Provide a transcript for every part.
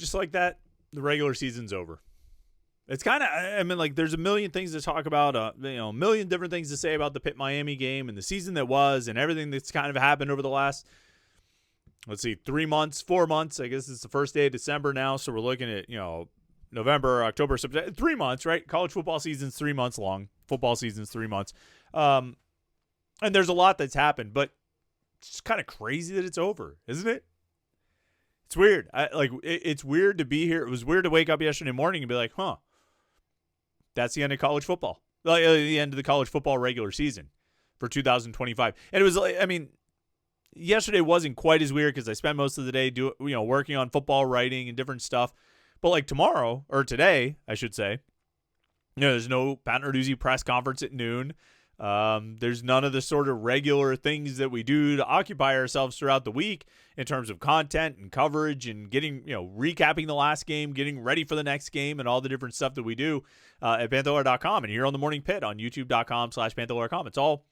just like that, the regular season's over. It's kind of, I mean, like, there's a million things to talk about, a million different things to say about the Pitt-Miami game and the season that was and everything that's kind of happened over the last, 4 months. I guess it's the first day of December now, so we're looking at, November, October, September, 3 months, right? College football season's 3 months long. Football season's 3 months. And there's a lot that's happened, but it's just kind of crazy that it's over, isn't it? It's weird. It's weird to be here. It was weird to wake up yesterday morning and be like, that's the end of college football. Like, the end of the college football regular season for 2025. And it was like, I mean, yesterday wasn't quite as weird because I spent most of the day working on football writing and different stuff. But like tomorrow, or today, I should say, there's no Pat Narduzzi press conference at noon. There's none of the sort of regular things that we do to occupy ourselves throughout the week in terms of content and coverage and getting, recapping the last game, getting ready for the next game, and all the different stuff that we do at Panther-Lair.com and here on the Morning Pitt on youtube.com/Panther-Lair.com. It's all,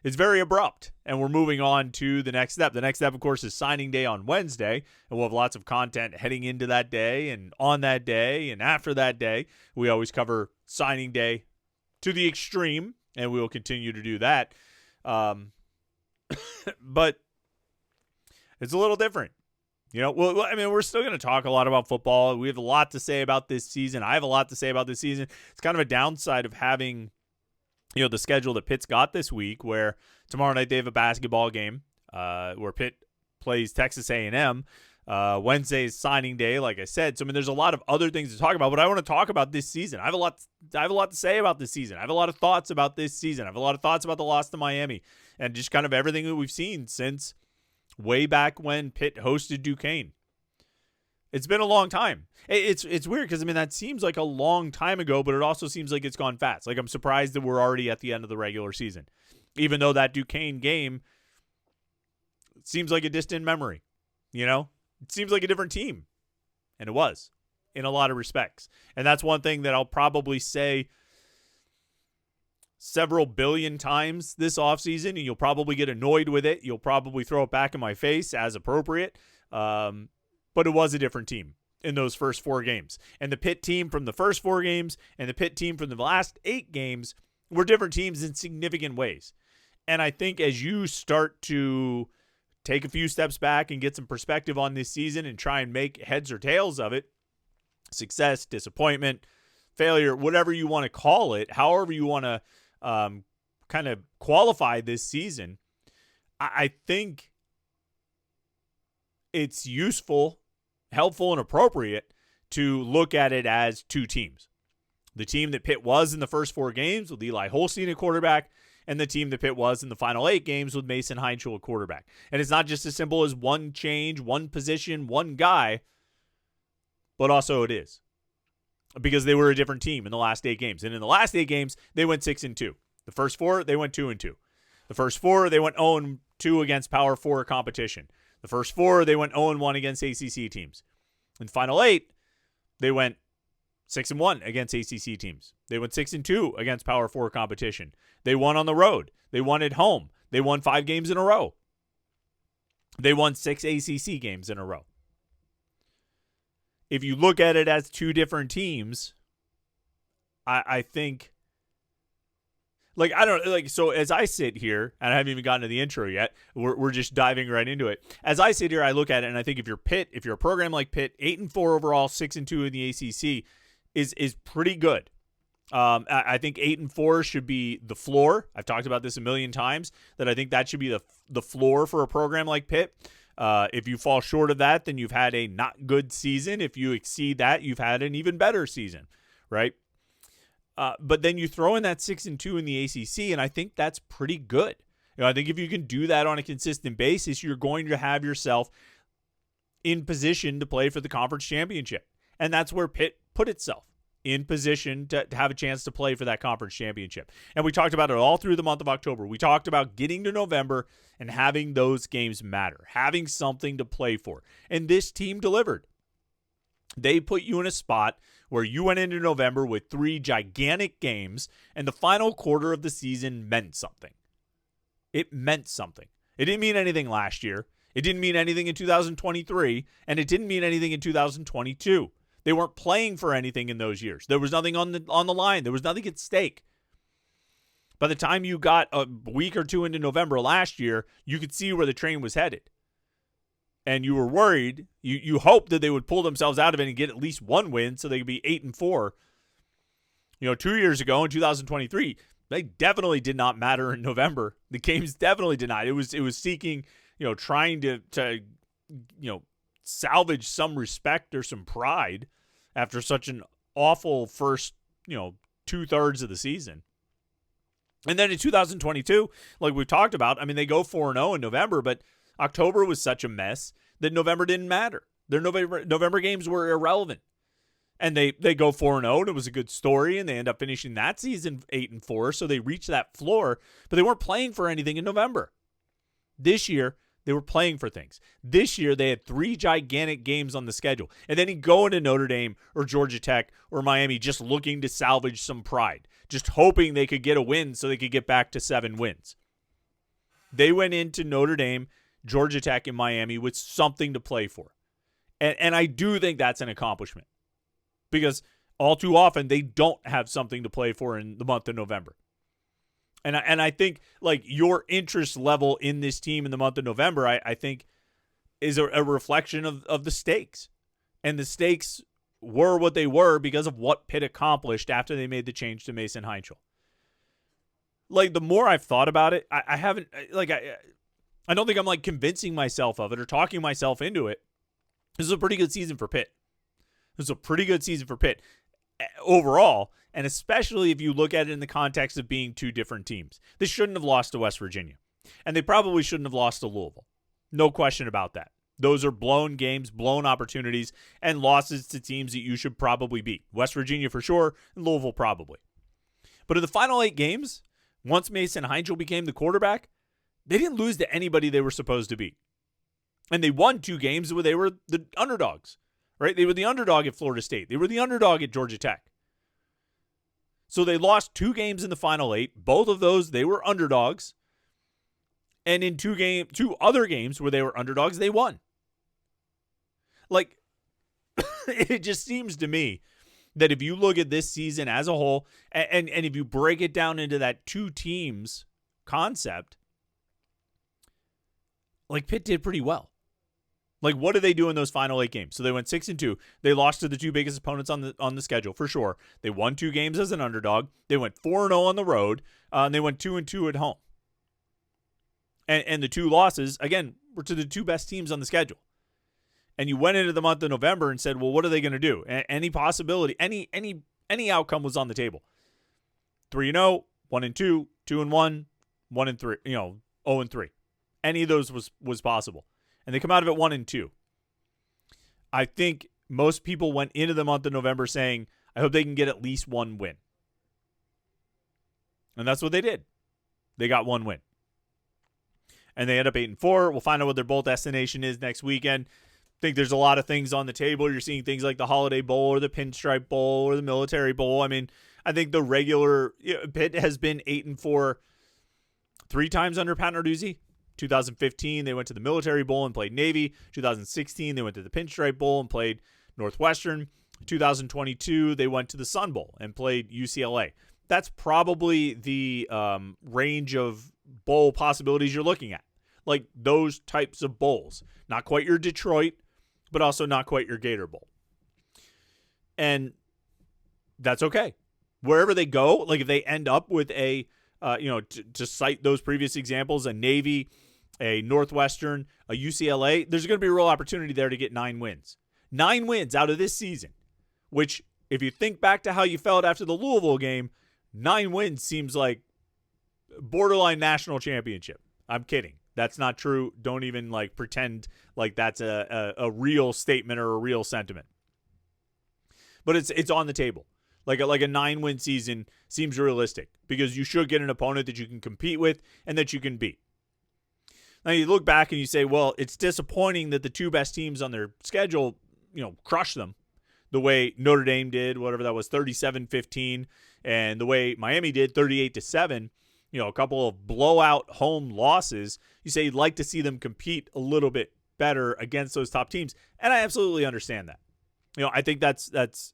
it's very abrupt, and we're moving on to the next step. The next step, of course, is signing day on Wednesday, and we'll have lots of content heading into that day and on that day and after that day. We always cover signing day to the extreme, and we will continue to do that. But it's a little different. We're still going to talk a lot about football. We have a lot to say about this season. I have a lot to say about this season. It's kind of a downside of having, the schedule that Pitt's got this week, where tomorrow night they have a basketball game where Pitt plays Texas A&M. Wednesday is signing day, like I said. So, there's a lot of other things to talk about, but I want to talk about this season. I have a lot to say about this season. I have a lot of thoughts about this season. I have a lot of thoughts about the loss to Miami and just kind of everything that we've seen since way back when Pitt hosted Duquesne. It's been a long time. It's weird because, that seems like a long time ago, but it also seems like it's gone fast. Like, I'm surprised that we're already at the end of the regular season, even though that Duquesne game seems like a distant memory, It seems like a different team, and it was in a lot of respects. And that's one thing that I'll probably say several billion times this offseason, and you'll probably get annoyed with it. You'll probably throw it back in my face as appropriate. But it was a different team in those first 4 games. And the Pitt team from the first 4 games and the Pitt team from the last 8 games were different teams in significant ways. And I think as you start to take a few steps back and get some perspective on this season and try and make heads or tails of it, success, disappointment, failure, whatever you want to call it, however you want to kind of qualify this season, I think it's useful, helpful, and appropriate to look at it as 2 teams. The team that Pitt was in the first 4 games with Eli Holstein at quarterback, and the team that Pitt was in the final 8 games with Mason Heinschel at quarterback. And it's not just as simple as one change, one position, one guy, but also it is. Because they were a different team in the last 8 games. And in the last 8 games, they went 6-2. The first 4, they went 2-2. The first 4, they went 0-2 against Power 4 competition. The first 4, they went 0-1 against ACC teams. In the final 8, they went 6-1 against ACC teams. They went 6-2 against Power 4 competition. They won on the road. They won at home. They won 5 games in a row. They won 6 ACC games in a row. If you look at it as 2 different teams, I think, so as I sit here, and I haven't even gotten to the intro yet, we're just diving right into it. As I sit here, I look at it, and I think if you're Pitt, if you're a program like Pitt, 8-4 overall, 6-2 in the ACC is pretty good. I think 8-4 should be the floor. I've talked about this a million times, that I think that should be the floor for a program like Pitt. If you fall short of that, then you've had a not good season. If you exceed that, you've had an even better season, right? But then you throw in that 6-2 in the ACC, and I think that's pretty good. I think if you can do that on a consistent basis, you're going to have yourself in position to play for the conference championship. And that's where Pitt put itself, in position to have a chance to play for that conference championship. And we talked about it all through the month of October. We talked about getting to November and having those games matter, having something to play for. And this team delivered. They put you in a spot where you went into November with 3 gigantic games, and the final quarter of the season meant something. It meant something. It didn't mean anything last year. It didn't mean anything in 2023, and it didn't mean anything in 2022. They weren't playing for anything in those years. There was nothing on the line. There was nothing at stake. By the time you got a week or two into November last year, you could see where the train was headed. And you were worried. You hoped that they would pull themselves out of it and get at least one win so they could be 8-4. 2 years ago in 2023, they definitely did not matter in November. The games definitely did not. It was seeking, trying to salvage some respect or some pride after such an awful first, 2/3 of the season. And then in 2022, like we've talked about, I mean, they go 4-0 in November, but October was such a mess that November didn't matter. Their November games were irrelevant. And they go 4-0, and it was a good story, and they end up finishing that season 8-4, so they reached that floor, but they weren't playing for anything in November. This year, they were playing for things. This year, they had 3 gigantic games on the schedule, and then you go into Notre Dame or Georgia Tech or Miami just looking to salvage some pride, just hoping they could get a win so they could get back to 7 wins. They went into Notre Dame, Georgia Tech, and Miami with something to play for, and I do think that's an accomplishment. Because all too often they don't have something to play for in the month of November. And I think like your interest level in this team in the month of November, I think is a reflection of the stakes. And the stakes were what they were because of what Pitt accomplished after they made the change to Mason Heinschel. Like the more I've thought about it, I haven't like I don't think I'm like convincing myself of it or talking myself into it. This is a pretty good season for Pitt. It was a pretty good season for Pitt overall, and especially if you look at it in the context of being 2 different teams. They shouldn't have lost to West Virginia, and they probably shouldn't have lost to Louisville. No question about that. Those are blown games, blown opportunities, and losses to teams that you should probably beat. West Virginia for sure, and Louisville probably. But in the final 8 games, once Mason Heinschel became the quarterback, they didn't lose to anybody they were supposed to beat. And they won 2 games where they were the underdogs. Right? They were the underdog at Florida State. They were the underdog at Georgia Tech. So they lost 2 games in the final 8. Both of those, they were underdogs. And in 2 other games where they were underdogs, they won. Like, it just seems to me that if you look at this season as a whole, and if you break it down into that 2 teams concept, like Pitt did pretty well. Like, what did they do in those final 8 games? So they went 6-2. They lost to the 2 biggest opponents on the schedule, for sure. They won 2 games as an underdog. They went 4-0 on the road, and they went 2-2 at home. And the 2 losses, again, were to the 2 best teams on the schedule. And you went into the month of November and said, well, what are they going to do? Any possibility, any outcome was on the table. 3-0, 1-2, 2-1, 1-3, 0-3. Any of those was possible. And they come out of it 1-2. I think most people went into the month of November saying, I hope they can get at least 1 win. And that's what they did. They got 1 win. And they end up 8-4. We'll find out what their bowl destination is next weekend. I think there's a lot of things on the table. You're seeing things like the Holiday Bowl or the Pinstripe Bowl or the Military Bowl. I mean, I think the regular Pitt has been 8-4 3 times under Pat Narduzzi. 2015, they went to the Military Bowl and played Navy. 2016, they went to the Pinstripe Bowl and played Northwestern. 2022, they went to the Sun Bowl and played UCLA. That's probably the range of bowl possibilities you're looking at. Like those types of bowls. Not quite your Detroit, but also not quite your Gator Bowl. And that's okay. Wherever they go, like if they end up with a, to cite those previous examples, a Navy, a Northwestern, a UCLA, there's going to be a real opportunity there to get 9 wins. 9 wins out of this season, which if you think back to how you felt after the Louisville game, 9 wins seems like borderline national championship. I'm kidding. That's not true. Don't even like pretend like that's a real statement or a real sentiment. But it's on the table. Like a 9-win season seems realistic because you should get an opponent that you can compete with and that you can beat. Now you look back and you say, well, it's disappointing that the 2 best teams on their schedule, crush them the way Notre Dame did, whatever that was, 37-15, and the way Miami did, 38-7. a couple of blowout home losses, you say you'd like to see them compete a little bit better against those top teams. And I absolutely understand that. I think that's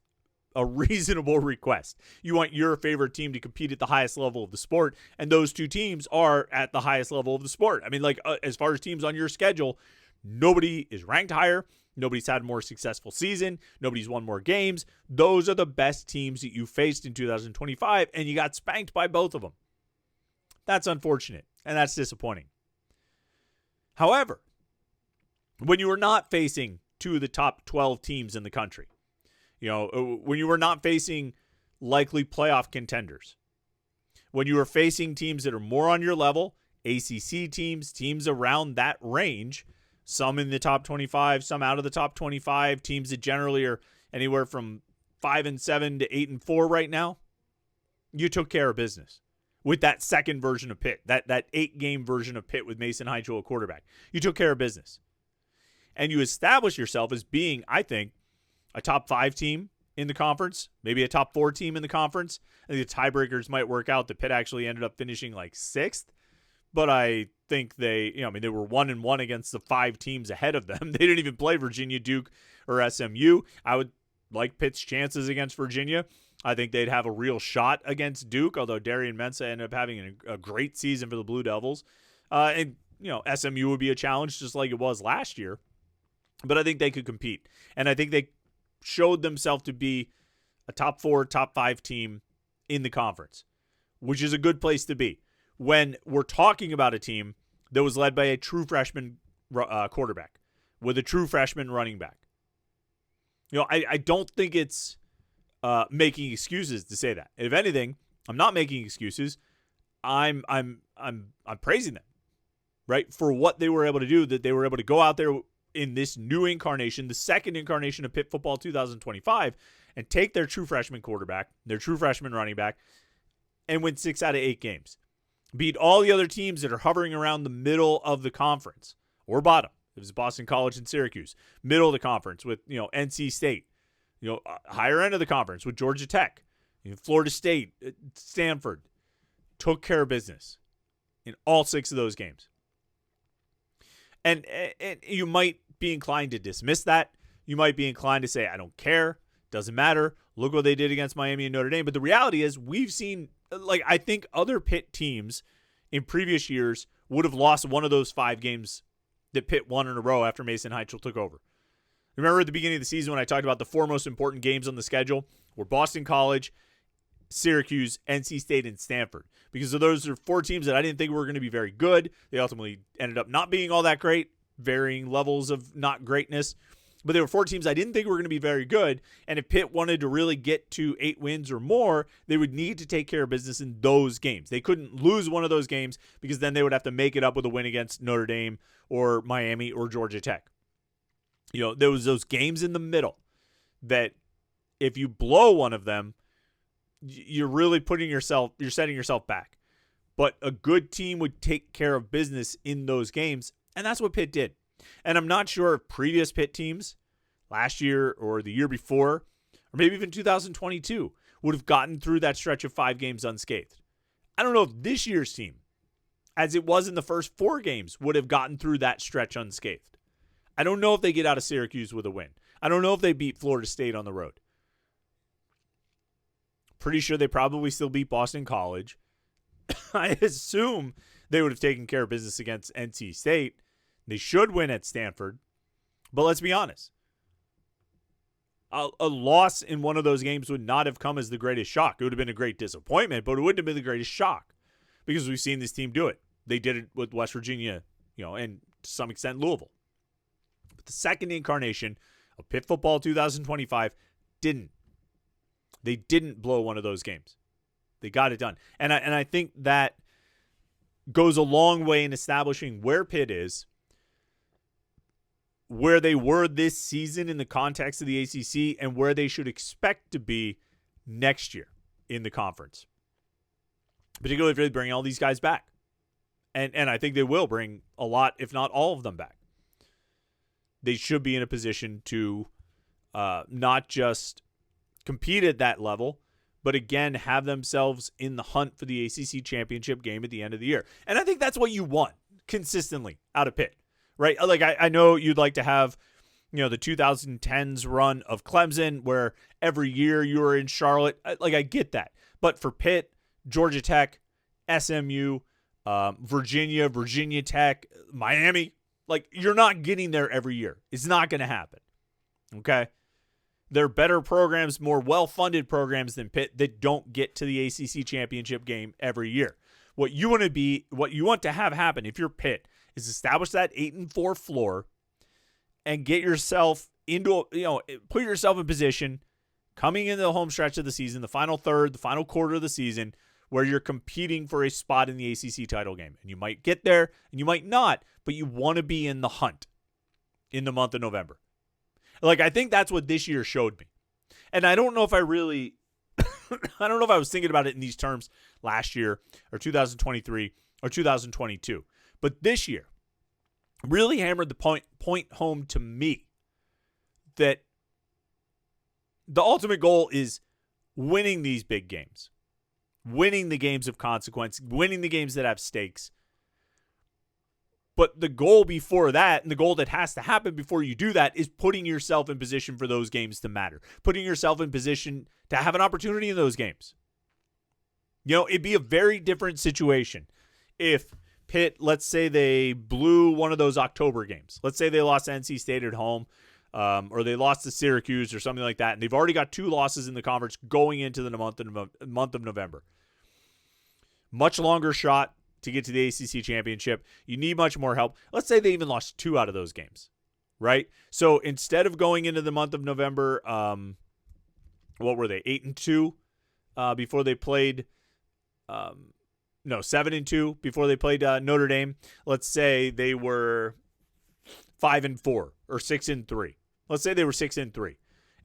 a reasonable request. You want your favorite team to compete at the highest level of the sport, and those two teams are at the highest level of the sport. I mean, as far as teams on your schedule, nobody is ranked higher. Nobody's had a more successful season. Nobody's won more games. Those are the best teams that you faced in 2025, and you got spanked by both of them. That's unfortunate, and that's disappointing. However, when you are not facing two of the top 12 teams in the country, when you were not facing likely playoff contenders, when you were facing teams that are more on your level, ACC teams around that range, some in the top 25, some out of the top 25, teams that generally are anywhere from 5-7 to 8-4 right now, you took care of business with that second version of Pitt, that 8-game version of Pitt with Mason Heichel at quarterback. You took care of business. And you established yourself as being, I think, a top 5 team in the conference, maybe a top 4 team in the conference. I think the tiebreakers might work out. The Pitt actually ended up finishing like 6th, but I think they were 1-1 against the 5 teams ahead of them. They didn't even play Virginia, Duke, or SMU. I would like Pitt's chances against Virginia. I think they'd have a real shot against Duke, although Darian Mensah ended up having a great season for the Blue Devils. And SMU would be a challenge just like it was last year. But I think they could compete. And I think they showed themselves to be a top 4, top 5 team in the conference, which is a good place to be. When we're talking about a team that was led by a true freshman quarterback with a true freshman running back. I don't think it's making excuses to say that. If anything, I'm not making excuses. I'm praising them, right, for what they were able to do, that they were able to go out there in this new incarnation, the second incarnation of Pitt football 2025, and take their true freshman quarterback, their true freshman running back, and win 6 out of 8 games. Beat all the other teams that are hovering around the middle of the conference or bottom. It was Boston College and Syracuse. Middle of the conference with NC State. Higher end of the conference with Georgia Tech. Florida State, Stanford. Took care of business in all 6 of those games. And you might be inclined to dismiss that. You might be inclined to say, I don't care. Doesn't matter. Look what they did against Miami and Notre Dame. But the reality is we've seen, I think other Pitt teams in previous years would have lost one of those 5 games that Pitt won in a row after Mason Heichel took over. Remember at the beginning of the season when I talked about the 4 most important games on the schedule were Boston College, Syracuse, NC State, and Stanford. Because those are 4 teams that I didn't think were going to be very good. They ultimately ended up not being all that great, varying levels of not greatness. But there were 4 teams I didn't think were going to be very good. And if Pitt wanted to really get to 8 wins or more, they would need to take care of business in those games. They couldn't lose one of those games because then they would have to make it up with a win against Notre Dame or Miami or Georgia Tech. There was those games in the middle that if you blow one of them, you're really you're setting yourself back. But a good team would take care of business in those games, and that's what Pitt did. And I'm not sure if previous Pitt teams last year or the year before, or maybe even 2022, would have gotten through that stretch of 5 games unscathed. I don't know if this year's team, as it was in the first 4 games, would have gotten through that stretch unscathed. I don't know if they get out of Syracuse with a win. I don't know if they beat Florida State on the road. Pretty sure they probably still beat Boston College. I assume they would have taken care of business against NC State. They should win at Stanford. But let's be honest. A loss in one of those games would not have come as the greatest shock. It would have been a great disappointment, but it wouldn't have been the greatest shock because we've seen this team do it. They did it with West Virginia, and to some extent Louisville. But the second incarnation of Pitt football 2025 didn't. They didn't blow one of those games. They got it done. And I think that goes a long way in establishing where Pitt is, where they were this season in the context of the ACC, and where they should expect to be next year in the conference. Particularly if they bring all these guys back. And I think they will bring a lot, if not all of them back. They should be in a position to not just compete at that level, but again, have themselves in the hunt for the ACC championship game at the end of the year. And I think that's what you want consistently out of Pitt, right? Like, I know you'd like to have, the 2010s run of Clemson where every year you were in Charlotte. I get that. But for Pitt, Georgia Tech, SMU, Virginia Tech, Miami, you're not getting there every year. It's not going to happen. Okay? They're better programs, more well-funded programs than Pitt that don't get to the ACC championship game every year. What you want to have happen if you're Pitt is establish that 8-4 floor and get yourself into, put yourself in position coming into the home stretch of the season, the final third, the final quarter of the season, where you're competing for a spot in the ACC title game. And you might get there and you might not, but you want to be in the hunt in the month of November. I think that's what this year showed me. And I don't know if I really, I don't know if I was thinking about it in these terms last year or 2023 or 2022. But this year really hammered the point home to me that the ultimate goal is winning these big games, winning the games of consequence, winning the games that have stakes. But the goal before that, and the goal that has to happen before you do that, is putting yourself in position for those games to matter, putting yourself in position to have an opportunity in those games. It'd be a very different situation if Pitt, let's say they blew one of those October games. Let's say they lost to NC State at home, or they lost to Syracuse or something like that, and they've already got 2 losses in the conference going into the month of November. Much longer shot to get to the ACC championship. You need much more help. Let's say they even lost 2 out of those games, right? So instead of going into the month of November, what were they, 8-2 before they played 7-2 before they played Notre Dame. Let's say they were 5-4 or 6-3. Let's say they were 6-3,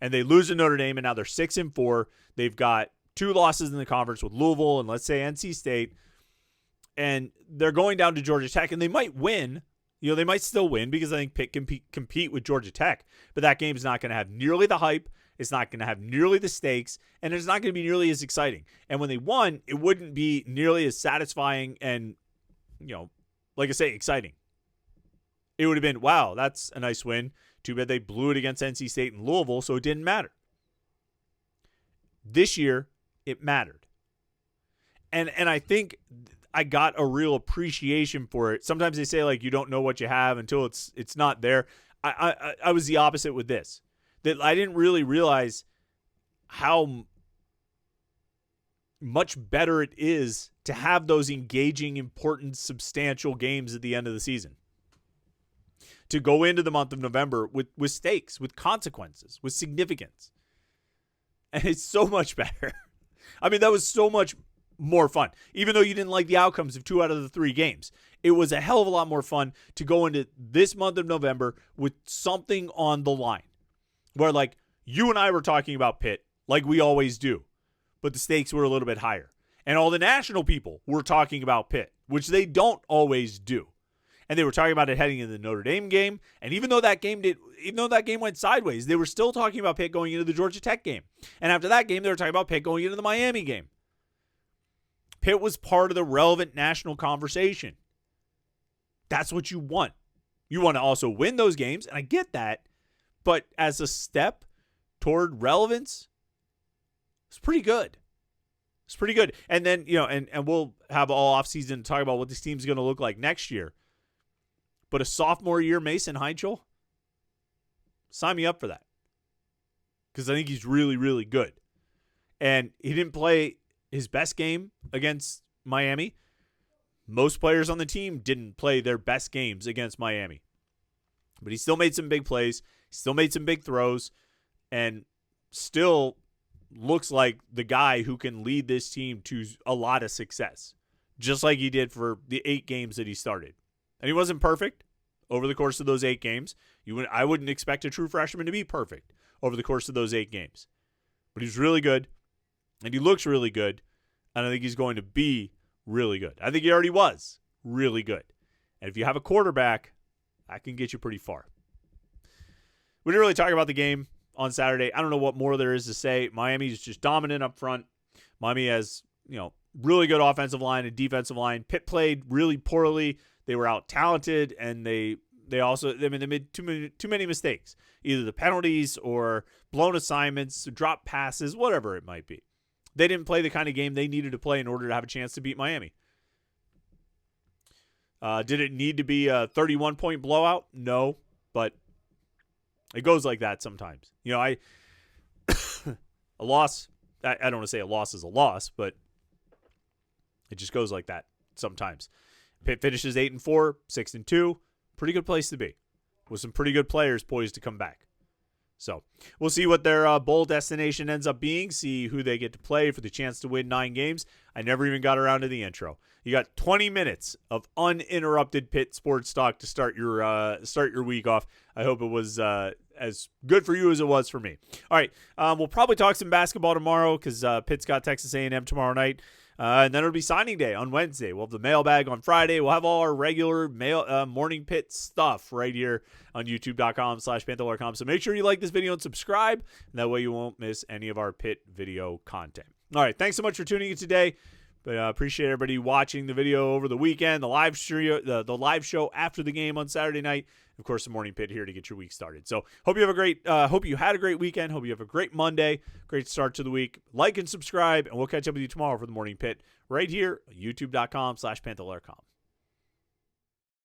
and they lose to Notre Dame, and now they're 6-4. They've got 2 losses in the conference with Louisville and let's say NC State, and they're going down to Georgia Tech, and they might win. They might still win because I think Pitt can compete with Georgia Tech, but that game's not going to have nearly the hype. It's not going to have nearly the stakes, and it's not going to be nearly as exciting. And when they won, it wouldn't be nearly as satisfying and, like I say, exciting. It would have been, wow, that's a nice win. Too bad they blew it against NC State and Louisville, so it didn't matter. This year, it mattered. And I think I got a real appreciation for it. Sometimes they say, you don't know what you have until it's not there. I was the opposite with this. That I didn't really realize how much better it is to have those engaging, important, substantial games at the end of the season. To go into the month of November with stakes, with consequences, with significance. And it's so much better. I mean, that was so much more fun. Even though you didn't like the outcomes of 2 out of the 3 games, it was a hell of a lot more fun to go into this month of November with something on the line. Where, you and I were talking about Pitt, like we always do, but the stakes were a little bit higher. And all the national people were talking about Pitt, which they don't always do. And they were talking about it heading into the Notre Dame game. And even though that game went sideways, they were still talking about Pitt going into the Georgia Tech game. And after that game, they were talking about Pitt going into the Miami game. Pitt was part of the relevant national conversation. That's what you want. You want to also win those games, and I get that. But as a step toward relevance, it's pretty good. It's pretty good. And then, and we'll have all offseason to talk about what this team's going to look like next year. But a sophomore year Mason Heichel, sign me up for that. Because I think he's really, really good. And he didn't play his best game against Miami. Most players on the team didn't play their best games against Miami. But he still made some big plays. Still made some big throws, and still looks like the guy who can lead this team to a lot of success, just like he did for the 8 games that he started. And he wasn't perfect over the course of those 8 games. I wouldn't expect a true freshman to be perfect over the course of those 8 games. But he's really good, and he looks really good, and I think he's going to be really good. I think he already was really good. And if you have a quarterback, that can get you pretty far. We didn't really talk about the game on Saturday. I don't know what more there is to say. Miami's just dominant up front. Miami has, really good offensive line and defensive line. Pitt played really poorly. They were out-talented, and they made too many mistakes, either the penalties or blown assignments, drop passes, whatever it might be. They didn't play the kind of game they needed to play in order to have a chance to beat Miami. Did it need to be a 31-point blowout? No, but it goes like that sometimes. A loss, I don't want to say a loss is a loss, but it just goes like that sometimes. Pitt finishes 8-4, 6-2. Pretty good place to be, with some pretty good players poised to come back. So we'll see what their bowl destination ends up being, see who they get to play for the chance to win 9 games. I never even got around to the intro. You got 20 minutes of uninterrupted Pitt sports talk to start your week off. I hope it was as good for you as it was for me. All right, we'll probably talk some basketball tomorrow because Pitt's got Texas A&M tomorrow night. And then it'll be signing day on Wednesday. We'll have the mailbag on Friday. We'll have all our regular Morning Pitt stuff right here on youtube.com/Panther-Lair.com. So make sure you like this video and subscribe. And that way you won't miss any of our Pitt video content. All right. Thanks so much for tuning in today. But appreciate everybody watching the video over the weekend, the live show after the game on Saturday night. Of course, the Morning Pitt here to get your week started. So hope you had a great weekend. Hope you have a great Monday. Great start to the week. Like and subscribe, and we'll catch up with you tomorrow for the Morning Pitt right here, youtube.com/Panther-Lair.com.